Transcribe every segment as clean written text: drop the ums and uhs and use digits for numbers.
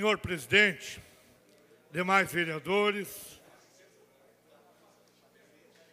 Senhor presidente, demais vereadores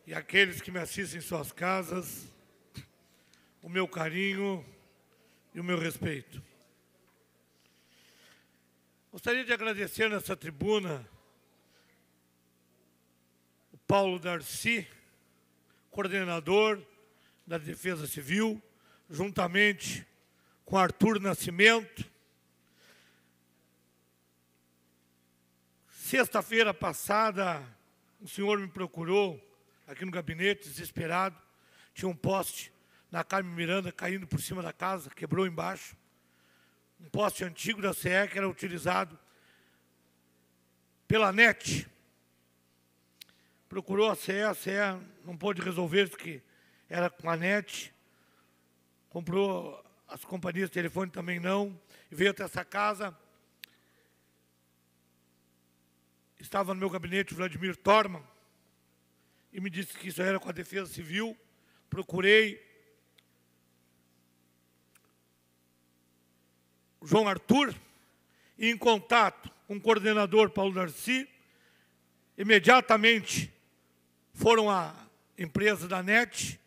e aqueles que me assistem em suas casas, o meu carinho e o meu respeito. Gostaria de agradecer nessa tribuna o Paulo Darcy, coordenador da Defesa Civil, juntamente com Arthur Nascimento. Sexta-feira passada, um senhor me procurou aqui no gabinete, desesperado. Tinha um poste na Carme Miranda caindo por cima da casa, quebrou embaixo. Um poste antigo da CE que era utilizado pela NET. Procurou a CE não pôde resolver, porque era com a NET. Comprou as companhias de telefone também não, e veio até essa casa. Estava no meu gabinete o Vladimir Torman, e me disse que isso era com a Defesa Civil. Procurei o João Arthur, e em contato com o coordenador Paulo Darcy, imediatamente foram à empresa da NET,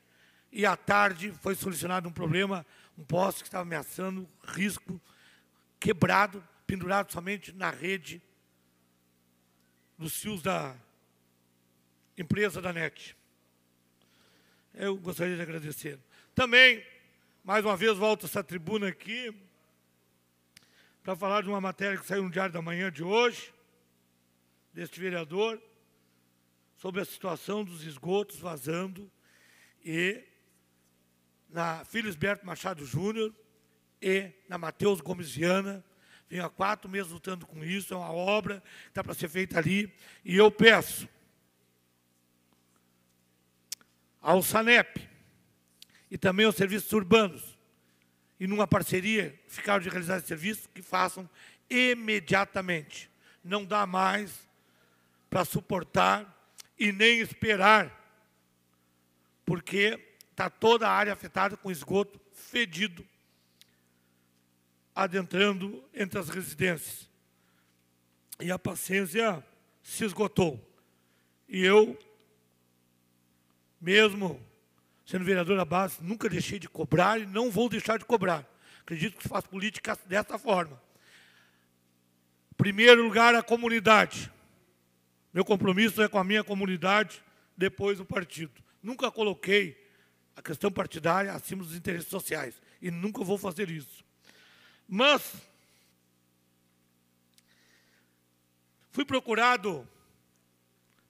e à tarde foi solucionado um problema, um poste que estava ameaçando, risco, quebrado, pendurado somente na rede dos fios da empresa da NET. Eu gostaria de agradecer. Também, mais uma vez, volto a essa tribuna aqui para falar de uma matéria que saiu no Diário da Manhã de hoje, deste vereador, sobre a situação dos esgotos vazando e na Felisberto Machado Júnior e na Mateus Gomes Viana. Venho há 4 meses lutando com isso, é uma obra que está para ser feita ali. E eu peço ao SANEP e também aos serviços urbanos, e numa parceria, ficaram de realizar esse serviço, que façam imediatamente. Não dá mais para suportar e nem esperar, porque está toda a área afetada com esgoto fedido, adentrando entre as residências. E a paciência se esgotou. E eu, mesmo sendo vereador da base, nunca deixei de cobrar e não vou deixar de cobrar. Acredito que se faz política dessa forma. Em primeiro lugar, a comunidade. Meu compromisso é com a minha comunidade, depois o partido. Nunca coloquei a questão partidária acima dos interesses sociais. E nunca vou fazer isso. Mas fui procurado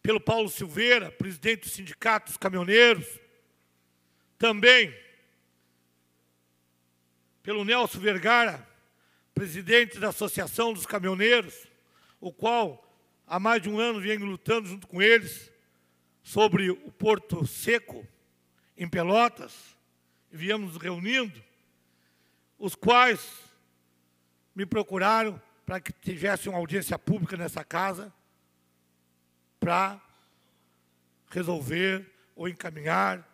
pelo Paulo Silveira, presidente do Sindicato dos Caminhoneiros, também pelo Nelson Vergara, presidente da Associação dos Caminhoneiros, o qual há mais de um ano venho lutando junto com eles sobre o Porto Seco, em Pelotas, e viemos nos reunindo, os quais me procuraram para que tivesse uma audiência pública nessa casa para resolver ou encaminhar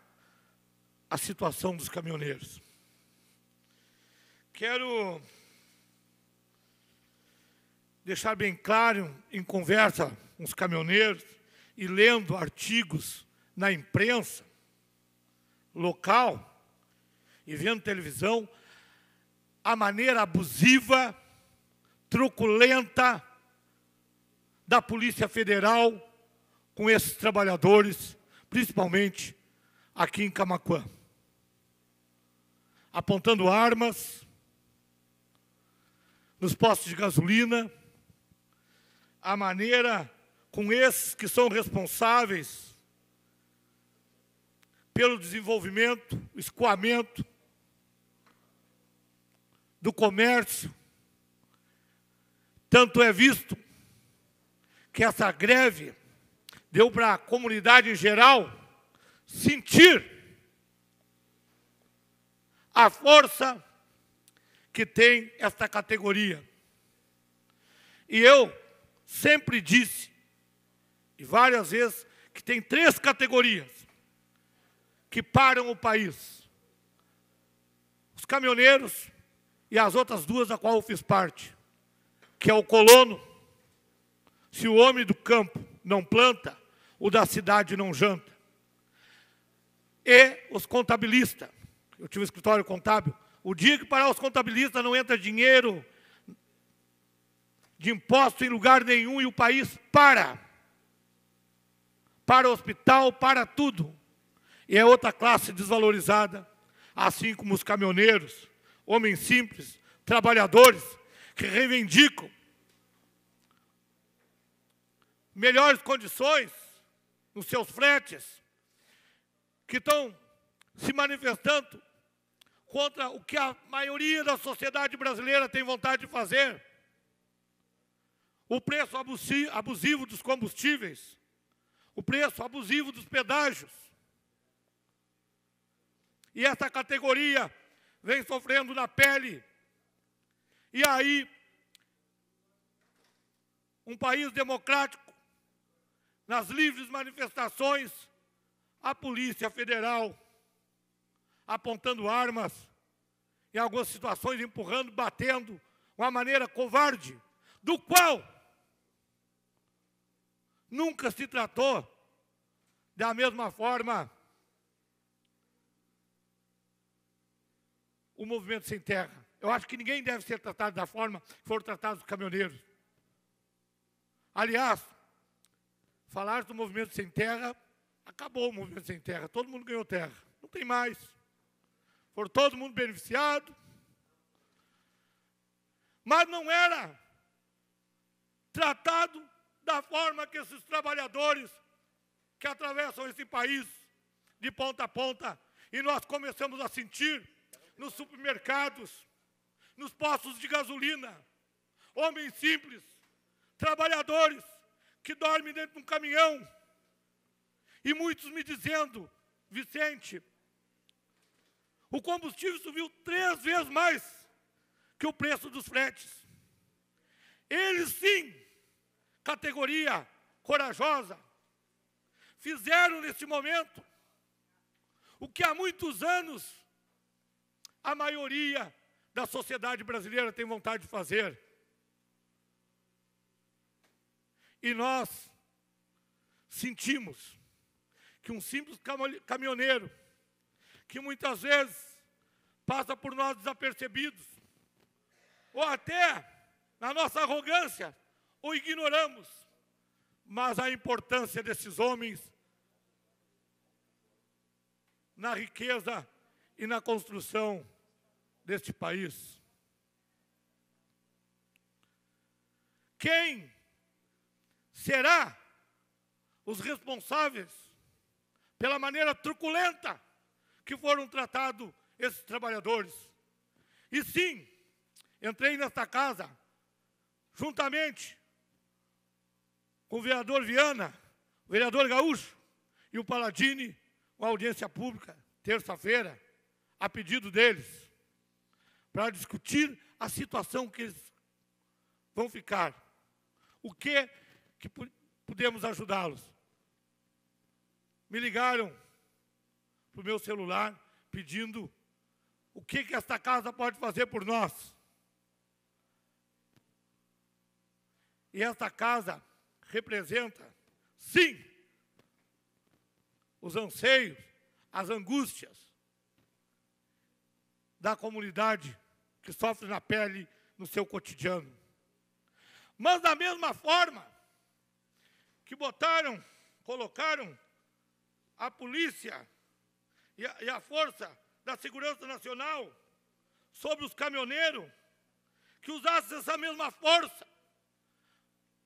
a situação dos caminhoneiros. Quero deixar bem claro, em conversa com os caminhoneiros e lendo artigos na imprensa local e vendo televisão, a maneira abusiva, truculenta da Polícia Federal com esses trabalhadores, principalmente aqui em Camaquã. Apontando armas nos postos de gasolina, a maneira com esses que são responsáveis pelo desenvolvimento, escoamento do comércio. Tanto é visto que essa greve deu para a comunidade em geral sentir a força que tem esta categoria. E eu sempre disse, e várias vezes, que tem 3 categorias que param o país: os caminhoneiros e as outras 2 da qual eu fiz parte. que é o colono. Se o homem do campo não planta, o da cidade não janta. E os contabilistas, eu tive um escritório contábil, o dia que parar os contabilistas não entra dinheiro de imposto em lugar nenhum e o país para. Para o hospital, para tudo. E é outra classe desvalorizada, assim como os caminhoneiros, homens simples, trabalhadores, que reivindicam melhores condições nos seus fretes, que estão se manifestando contra o que a maioria da sociedade brasileira tem vontade de fazer. O preço abusivo dos combustíveis, o preço abusivo dos pedágios. E essa categoria vem sofrendo na pele. E aí, um país democrático, nas livres manifestações, a Polícia Federal apontando armas, em algumas situações empurrando, batendo, de uma maneira covarde, do qual nunca se tratou da mesma forma o Movimento Sem Terra. Eu acho que ninguém deve ser tratado da forma que foram tratados os caminhoneiros. Aliás, falar do Movimento Sem Terra, acabou o Movimento Sem Terra, todo mundo ganhou terra, não tem mais. Foram todo mundo beneficiado. Mas não era tratado da forma que esses trabalhadores que atravessam esse país de ponta a ponta, e nós começamos a sentir nos supermercados, nos postos de gasolina, homens simples, trabalhadores que dormem dentro de um caminhão, e muitos me dizendo, Vicente, o combustível subiu 3 vezes mais que o preço dos fretes. Eles sim, categoria corajosa, fizeram neste momento o que há muitos anos a maioria da sociedade brasileira tem vontade de fazer. E nós sentimos que um simples caminhoneiro, que muitas vezes passa por nós desapercebidos, ou até, na nossa arrogância, o ignoramos, mas a importância desses homens na riqueza e na construção deste país. Quem será os responsáveis pela maneira truculenta que foram tratados esses trabalhadores? E sim, entrei nesta casa, juntamente com o vereador Viana, o vereador Gaúcho e o Paladini, uma audiência pública, terça-feira, a pedido deles, para discutir a situação que eles vão ficar. O que podemos ajudá-los? Me ligaram para o meu celular, pedindo o que esta casa pode fazer por nós. E esta casa representa, sim, os anseios, as angústias da comunidade que sofre na pele no seu cotidiano. Mas da mesma forma que colocaram a polícia e a força da segurança nacional sobre os caminhoneiros, que usassem essa mesma força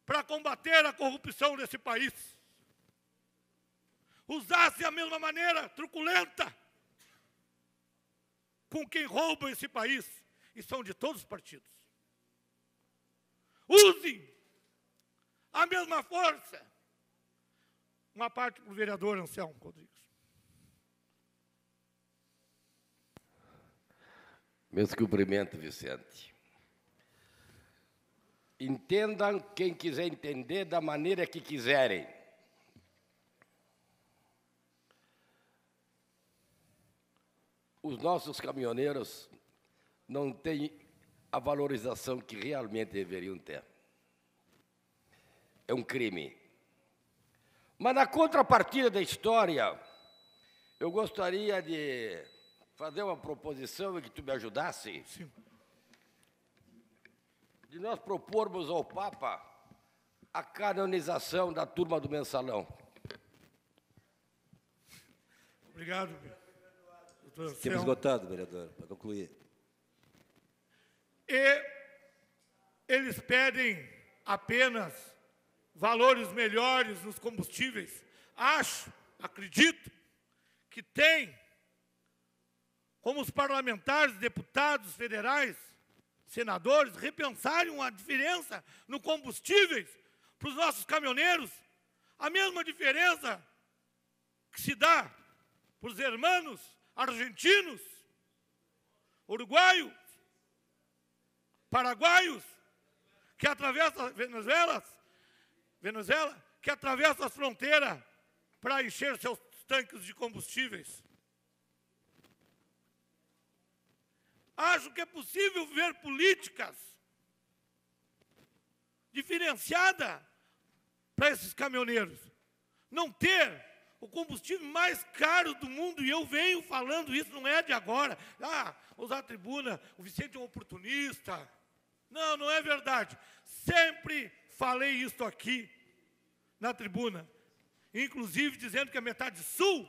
para combater a corrupção desse país. Usasse a mesma maneira truculenta com quem rouba esse país, e são de todos os partidos. Use a mesma força. Uma parte para o vereador Anselmo Rodrigues. Meus cumprimentos, Vicente. Entendam quem quiser entender da maneira que quiserem. Os nossos caminhoneiros não têm a valorização que realmente deveriam ter. É um crime. Mas, na contrapartida da história, eu gostaria de fazer uma proposição e que tu me ajudasse. Sim. De nós propormos ao Papa a canonização da turma do Mensalão. Obrigado, doutor. Temos esgotado, vereador, para concluir. E eles pedem apenas valores melhores nos combustíveis. Acredito, que tem, como os parlamentares, deputados federais, senadores, repensarem a diferença no combustíveis para os nossos caminhoneiros, a mesma diferença que se dá para os hermanos argentinos, uruguaios, paraguaios, que atravessam a Venezuela, que atravessam as fronteiras para encher seus tanques de combustíveis. Acho que é possível ver políticas diferenciadas para esses caminhoneiros. Não ter o combustível mais caro do mundo, e eu venho falando isso, não é de agora. Usar a tribuna, o Vicente é um oportunista. Não, não é verdade. Sempre falei isso aqui na tribuna, inclusive dizendo que a metade sul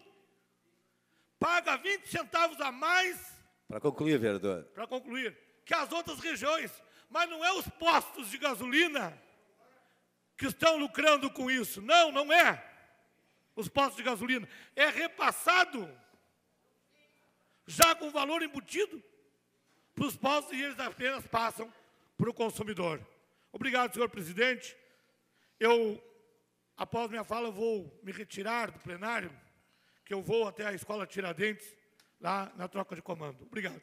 paga 20 centavos a mais. Para concluir, vereador. Para concluir, que as outras regiões, mas não é os postos de gasolina que estão lucrando com isso. Não, não é os postos de gasolina. É repassado, já com valor embutido, para os postos, e eles apenas passam para o consumidor. Obrigado, senhor presidente. Eu, após minha fala, vou me retirar do plenário, que eu vou até a Escola Tiradentes, lá na troca de comando. Obrigado.